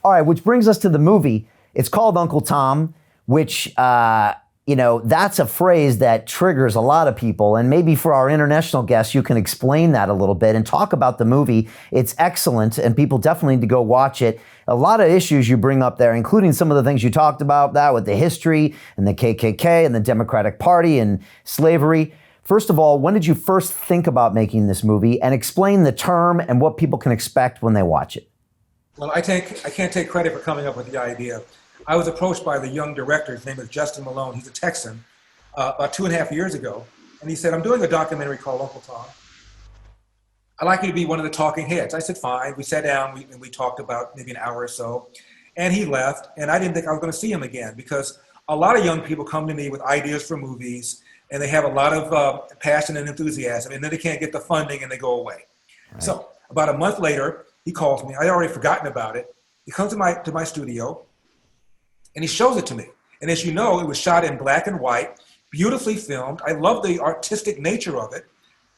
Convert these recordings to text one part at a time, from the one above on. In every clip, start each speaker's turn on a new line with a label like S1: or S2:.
S1: All right, which brings us to the movie. It's called Uncle Tom, which, that's a phrase that triggers a lot of people. And maybe for our international guests, you can explain that a little bit and talk about the movie. It's excellent, and people definitely need to go watch it. A lot of issues you bring up there, including some of the things you talked about, that with the history and the KKK and the Democratic Party and slavery. First of all, when did you first think about making this movie? And explain the term and what people can expect when they watch it.
S2: Well, I can't take credit for coming up with the idea. I was approached by the young director. His name is Justin Malone. He's a Texan, about 2.5 years ago. And he said, I'm doing a documentary called Uncle Tom. I'd like you to be one of the talking heads. I said, fine. We sat down and we talked about maybe an hour or so. And he left. And I didn't think I was going to see him again, because a lot of young people come to me with ideas for movies, and they have a lot of passion and enthusiasm, and then they can't get the funding and they go away. Right. So about a month later, he calls me. I had already forgotten about it. He comes to my studio, and he shows it to me. And as you know, it was shot in black and white, beautifully filmed. I love the artistic nature of it.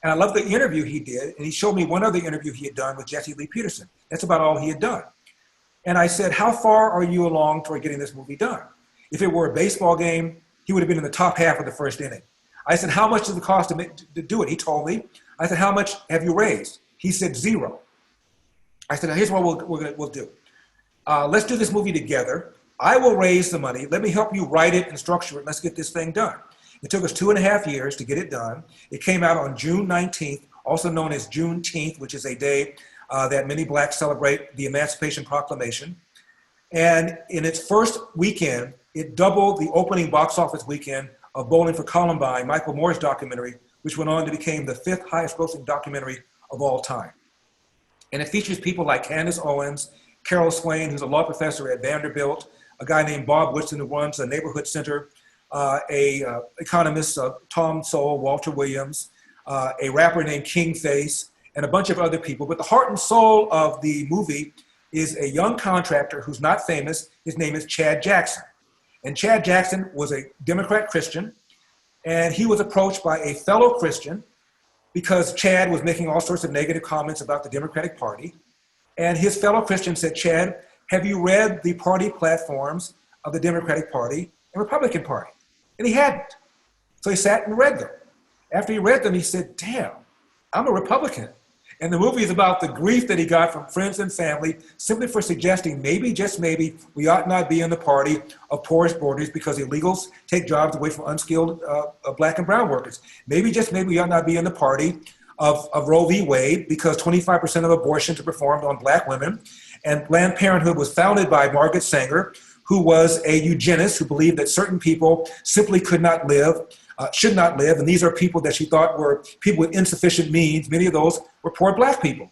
S2: And I love the interview he did. And he showed me one other interview he had done with Jesse Lee Peterson. That's about all he had done. And I said, how far are you along toward getting this movie done? If it were a baseball game, he would have been in the top half of the first inning. I said, how much does it cost to do it? He told me. I said, how much have you raised? He said, $0. I said, now here's what we'll do. Let's do this movie together. I will raise the money. Let me help you write it and structure it. Let's get this thing done. It took us 2.5 years to get it done. It came out on June 19th, also known as Juneteenth, which is a day that many blacks celebrate the Emancipation Proclamation. And in its first weekend, it doubled the opening box office weekend of Bowling for Columbine, Michael Moore's documentary, which went on to become the 5th highest grossing documentary of all time. And it features people like Candace Owens, Carol Swain, who's a law professor at Vanderbilt, a guy named Bob Woodson, who runs a neighborhood center, economist, Tom Sowell, Walter Williams, a rapper named King Face, and a bunch of other people. But the heart and soul of the movie is a young contractor who's not famous. His name is Chad Jackson. And Chad Jackson was a Democrat Christian, and he was approached by a fellow Christian because Chad was making all sorts of negative comments about the Democratic Party. And his fellow Christian said, Chad, have you read the party platforms of the Democratic Party and Republican Party? And he hadn't. So he sat and read them. After he read them, he said, damn, I'm a Republican. And the movie is about the grief that he got from friends and family simply for suggesting maybe, just maybe, we ought not be in the party of porous borders because illegals take jobs away from unskilled black and brown workers. Maybe, just maybe, we ought not be in the party of Roe v. Wade because 25% of abortions are performed on black women. And Planned Parenthood was founded by Margaret Sanger, who was a eugenist who believed that certain people simply could not live, should not live. And these are people that she thought were people with insufficient means. Many of those were poor black people.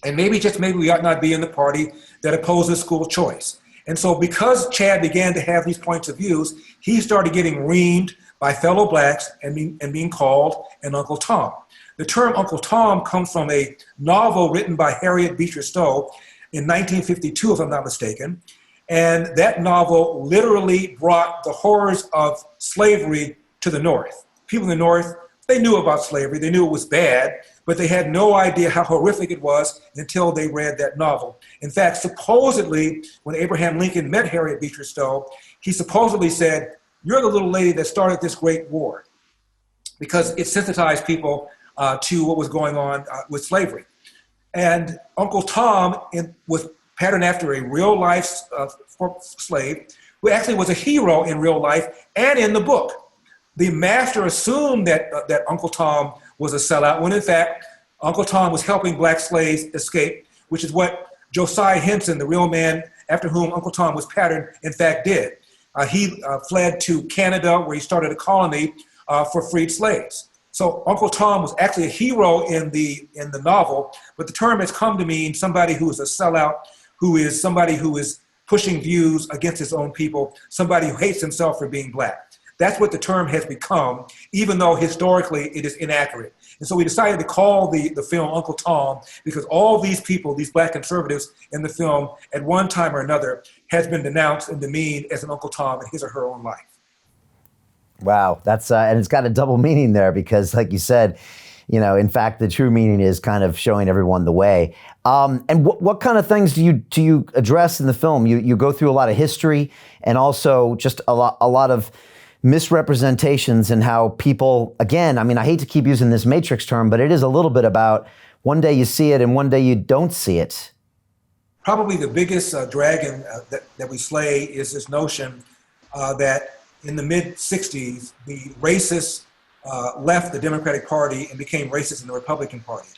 S2: And maybe, just maybe, we ought not be in the party that opposes school choice. And so because Chad began to have these points of views, he started getting reamed by fellow blacks and being called an Uncle Tom. The term Uncle Tom comes from a novel written by Harriet Beecher Stowe in 1952, if I'm not mistaken. And that novel literally brought the horrors of slavery to the North. People in the North, they knew about slavery. They knew it was bad, but they had no idea how horrific it was until they read that novel. In fact, supposedly, when Abraham Lincoln met Harriet Beecher Stowe, he supposedly said, you're the little lady that started this great war, because it sensitized people to what was going on with slavery. And Uncle Tom was patterned after a real-life slave who actually was a hero in real life and in the book. The master assumed that Uncle Tom was a sellout, when in fact, Uncle Tom was helping black slaves escape, which is what Josiah Henson, the real man after whom Uncle Tom was patterned, in fact did. He fled to Canada, where he started a colony for freed slaves. So Uncle Tom was actually a hero in the novel, but the term has come to mean somebody who is a sellout, who is somebody who is pushing views against his own people, somebody who hates himself for being black. That's what the term has become, even though historically it is inaccurate. And so we decided to call the film Uncle Tom because all these people, these black conservatives in the film, at one time or another, has been denounced and demeaned as an Uncle Tom in his or her own life.
S1: Wow, that's and it's got a double meaning there because, like you said, In fact, the true meaning is kind of showing everyone the way. And what kind of things do you address in the film? You go through a lot of history and also just a lot of misrepresentations and how people, again, I hate to keep using this matrix term, but it is a little bit about one day you see it and one day you don't see it.
S2: Probably the biggest dragon that we slay is this notion that in the mid-'60s, the racists left the Democratic Party and became racist in the Republican Party.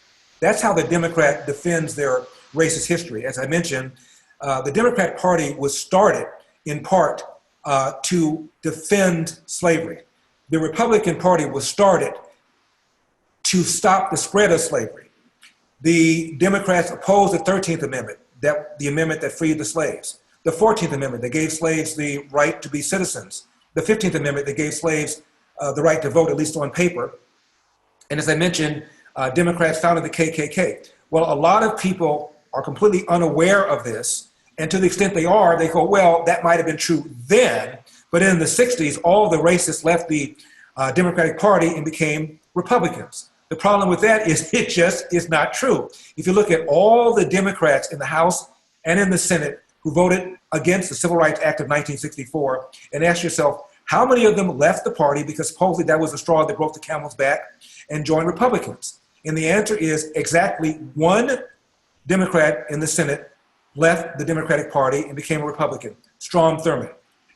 S2: That's how the Democrat defends their racist history. As I mentioned, the Democratic Party was started in part to defend slavery. The Republican Party was started to stop the spread of slavery. The Democrats opposed the 13th Amendment, the amendment that freed the slaves. The 14th Amendment that gave slaves the right to be citizens. The 15th Amendment that gave slaves the right to vote, at least on paper. And as I mentioned, Democrats founded the KKK. Well, a lot of people are completely unaware of this. And to the extent they are, they go, well, that might have been true then. But in the 60s, all the racists left the Democratic Party and became Republicans. The problem with that is it just is not true. If you look at all the Democrats in the House and in the Senate who voted against the Civil Rights Act of 1964, and ask yourself, how many of them left the party because supposedly that was the straw that broke the camel's back and joined Republicans? And the answer is exactly one Democrat in the Senate left the Democratic Party and became a Republican, Strom Thurmond.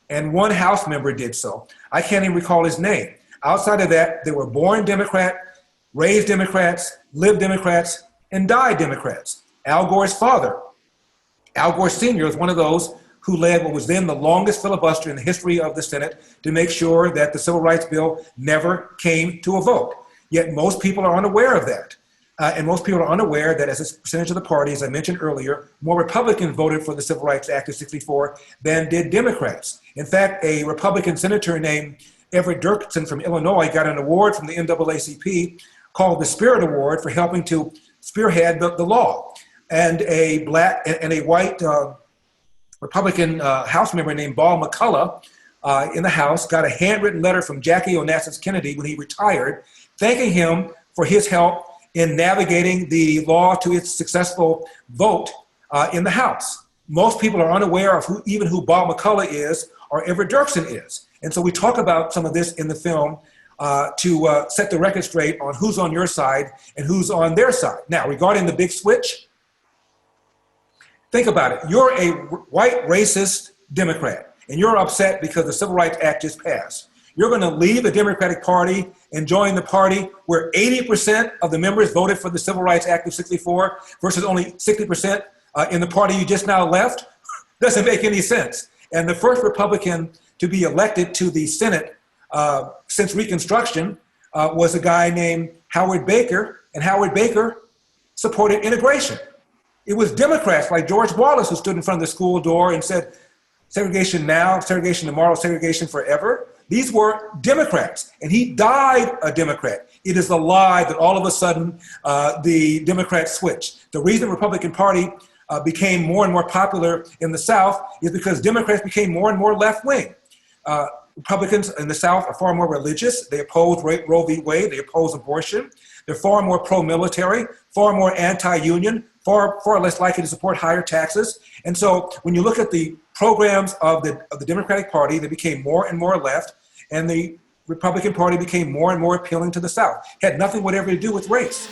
S2: And one House member did so. I can't even recall his name. Outside of that, they were born Democrat, raised Democrats, lived Democrats, and died Democrats. Al Gore's father, Al Gore Sr., is one of those who led what was then the longest filibuster in the history of the Senate to make sure that the Civil Rights Bill never came to a vote. Yet most people are unaware of that. And most people are unaware that as a percentage of the party, as I mentioned earlier, more Republicans voted for the Civil Rights Act of '64 than did Democrats. In fact, a Republican senator named Everett Dirksen from Illinois got an award from the NAACP called the Spirit Award for helping to spearhead the law. And a black and a white Republican House member named Ball McCullough in the House got a handwritten letter from Jackie Onassis Kennedy when he retired, thanking him for his help in navigating the law to its successful vote in the House. Most people are unaware of who Ball McCullough is or Everett Dirksen is. And so we talk about some of this in the film to set the record straight on who's on your side and who's on their side. Now, regarding the big switch, think about it. You're a white racist Democrat, and you're upset because the Civil Rights Act just passed. You're going to leave the Democratic Party and join the party where 80% of the members voted for the Civil Rights Act of '64 versus only 60% in the party you just now left? Doesn't make any sense. And the first Republican to be elected to the Senate since Reconstruction was a guy named Howard Baker, and Howard Baker supported integration. It was Democrats like George Wallace who stood in front of the school door and said, segregation now, segregation tomorrow, segregation forever. These were Democrats, and he died a Democrat. It is a lie that all of a sudden the Democrats switched. The reason the Republican Party became more and more popular in the South is because Democrats became more and more left-wing. Republicans in the South are far more religious. They oppose Roe v. Wade. They oppose abortion. They're far more pro-military, far more anti-union, far less likely to support higher taxes. And so when you look at the programs of the Democratic Party, they became more and more left, and the Republican Party became more and more appealing to the South. It had nothing whatever to do with race.